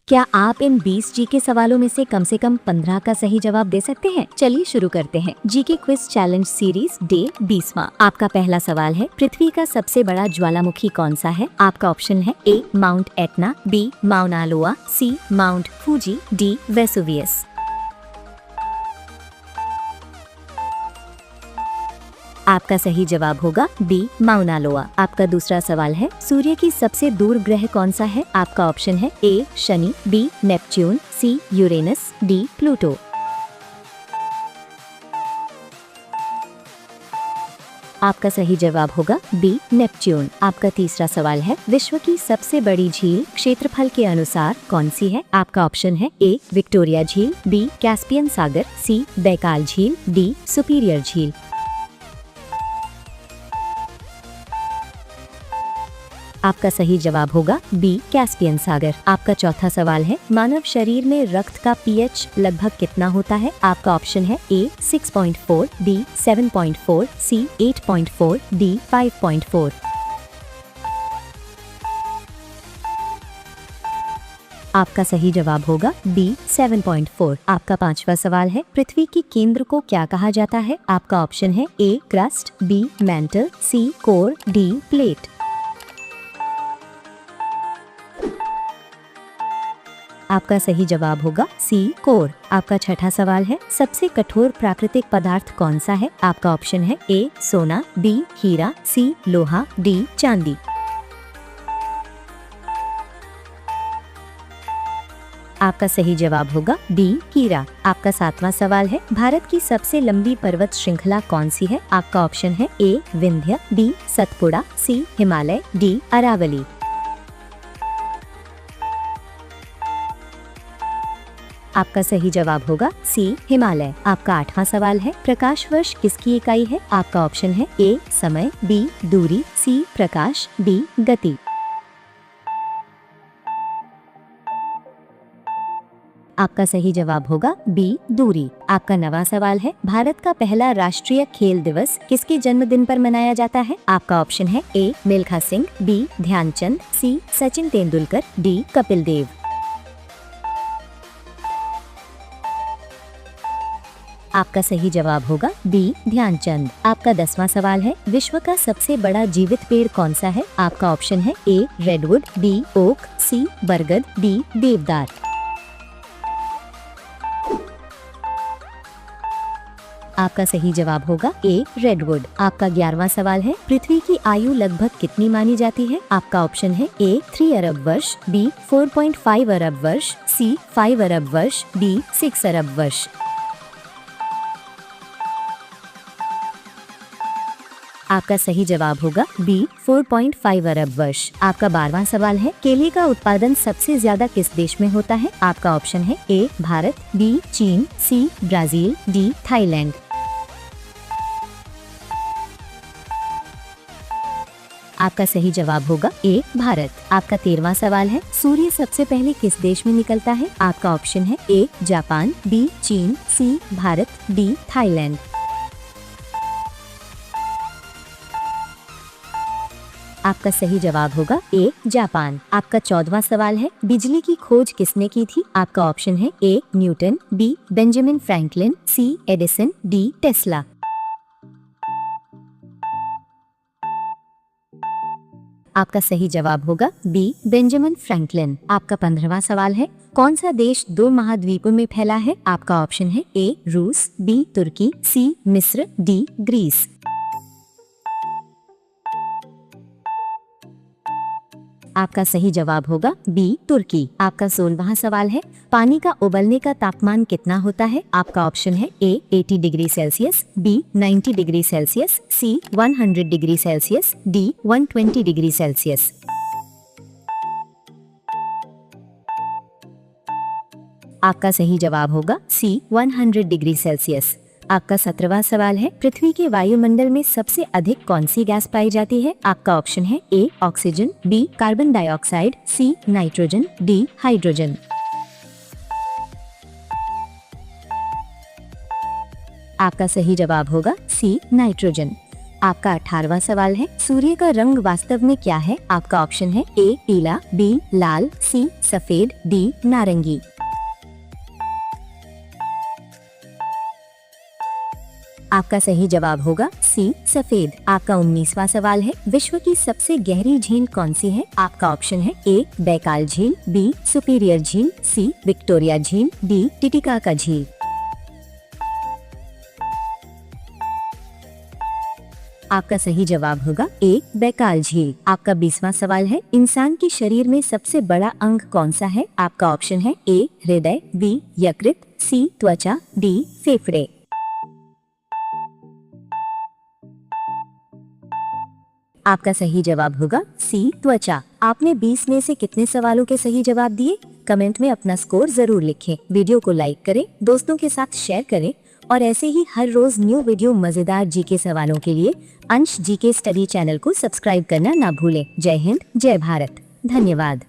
क्या आप इन 20 जीके सवालों में से कम 15 का सही जवाब दे सकते हैं? चलिए शुरू करते हैं। GK quiz challenge series day 20वां। आपका पहला सवाल है, पृथ्वी का सबसे बड़ा ज्वालामुखी कौन सा है? आपका ऑप्शन है A Mount Etna, B Mauna Loa, C Mount Fuji, D Vesuvius. आपका सही जवाब होगा बी माउना लोआ। आपका दूसरा सवाल है, सूर्य की सबसे दूर ग्रह कौन सा है? आपका ऑप्शन है A Shani, B Neptune, C Uranus, D Pluto. आपका सही जवाब होगा बी नेपच्यून। आपका तीसरा सवाल है, विश्व की सबसे बड़ी झील क्षेत्रफल के अनुसार कौन सी है? आपका ऑप्शन है ए विक्टोरिया झील, बी कैस्पियन सागर, सी बैकाल झील, डी सुपीरियर झील। आपका सही जवाब होगा बी कैस्पियन सागर। आपका चौथा सवाल है, मानव शरीर में रक्त का पीएच लगभग कितना होता है? आपका ऑप्शन है ए 6.4, बी 7.4, सी 8.4, डी 5.4। आपका सही जवाब होगा बी 7.4। आपका पांचवा सवाल है, पृथ्वी के केंद्र को क्या कहा जाता है? आपका ऑप्शन है ए क्रस्ट, बी मैंटल, सी कोर, डी प्लेट। आपका सही जवाब होगा सी कोर। आपका छठा सवाल है, सबसे कठोर प्राकृतिक पदार्थ कौन सा है? आपका ऑप्शन है ए सोना, बी हीरा, सी लोहा, डी चांदी। आपका सही जवाब होगा बी हीरा। आपका सातवां सवाल है, भारत की सबसे लंबी पर्वत श्रृंखला कौन सी है? आपका ऑप्शन है ए विंध्य, बी सतपुड़ा, सी हिमालय, डी अरावली। आपका सही जवाब होगा सी हिमालय। आपका आठवां सवाल है, प्रकाश वर्ष किसकी इकाई है? आपका ऑप्शन है ए समय, बी दूरी, सी प्रकाश, डी गति। आपका सही जवाब होगा बी दूरी। आपका नवां सवाल है, भारत का पहला राष्ट्रीय खेल दिवस किसके जन्मदिन पर मनाया जाता है? आपका ऑप्शन है ए मिल्खा सिंह, बी ध्यानचंद, सी सचिन तेंदुलकर, डी कपिल देव। आपका सही जवाब होगा बी ध्यानचंद। आपका 10वां सवाल है, विश्व का सबसे बड़ा जीवित पेड़ कौन सा है? आपका ऑप्शन है ए रेडवुड, बी ओक, सी बरगद, डी देवदार। आपका सही जवाब होगा ए रेडवुड। आपका 11वां सवाल है, पृथ्वी की आयु लगभग कितनी मानी जाती है? आपका ऑप्शन है ए 3 अरब वर्ष, बी 4.5 अरब वर्ष, सी 5 अरब वर्ष, डी 6 अरब वर्ष। आपका सही जवाब होगा बी 4.5 अरब वर्ष। आपका 12वां सवाल है, केले का उत्पादन सबसे ज्यादा किस देश में होता है? आपका ऑप्शन है ए भारत, बी चीन, सी ब्राजील, डी थाईलैंड। आपका सही जवाब होगा ए भारत। आपका 13वां सवाल है, सूर्य सबसे पहले किस देश में निकलता है? आपका ऑप्शन है ए जापान, बी चीन, सी भारत, डी थाईलैंड। आपका सही जवाब होगा ए जापान। आपका 14वां सवाल है, बिजली की खोज किसने की थी? आपका ऑप्शन है A Newton, B Benjamin Franklin, C Edison, D Tesla. आपका सही जवाब होगा बी बेंजामिन फ्रैंकलिन। आपका 15वां सवाल है, कौन सा देश 2 महाद्वीपों में फैला है? आपका ऑप्शन है ए रूस, बी तुर्की, सी मिस्र, डी ग्रीस। आपका सही जवाब होगा बी तुर्की। आपका 16वां सवाल है, पानी का उबलने का तापमान कितना होता है? आपका ऑप्शन है A 80 degree Celsius, B 90 degree Celsius, C 100 degree Celsius, D 120 degree Celsius. आपका सही जवाब होगा सी 100 डिग्री सेल्सियस। आपका 17वां सवाल है, पृथ्वी के वायुमंडल में सबसे अधिक कौन सी गैस पाई जाती है? आपका ऑप्शन है A oxygen, B carbon dioxide, C nitrogen, D hydrogen. आपका सही जवाब होगा सी नाइट्रोजन। आपका 18वां सवाल है, सूर्य का रंग वास्तव में क्या है? आपका ऑप्शन है ए पीला, बी लाल, सी सफेद, डी नारंगी। आपका सही जवाब होगा सी सफेद। आपका 19वां सवाल है, विश्व की सबसे गहरी झील कौन सी है? आपका ऑप्शन है ए बैकाल झील, बी सुपीरियर झील, सी विक्टोरिया झील, डी टिटिकाका झील। आपका सही जवाब होगा ए बैकाल झील। आपका 20वां सवाल है, इंसान के शरीर में सबसे बड़ा अंग कौन सा है? आपका ऑप्शन है ए हृदय, बी यकृत, सी त्वचा, डी फेफड़े। आपका सही जवाब होगा सी त्वचा। आपने 20 में से कितने सवालों के सही जवाब दिए? कमेंट में अपना स्कोर जरूर लिखें। वीडियो को लाइक करें, दोस्तों के साथ शेयर करें और ऐसे ही हर रोज न्यू वीडियो मजेदार जीके सवालों के लिए अंश जीके स्टडी चैनल को सब्सक्राइब करना ना भूलें। जय हिंद, जय भारत, धन्यवाद।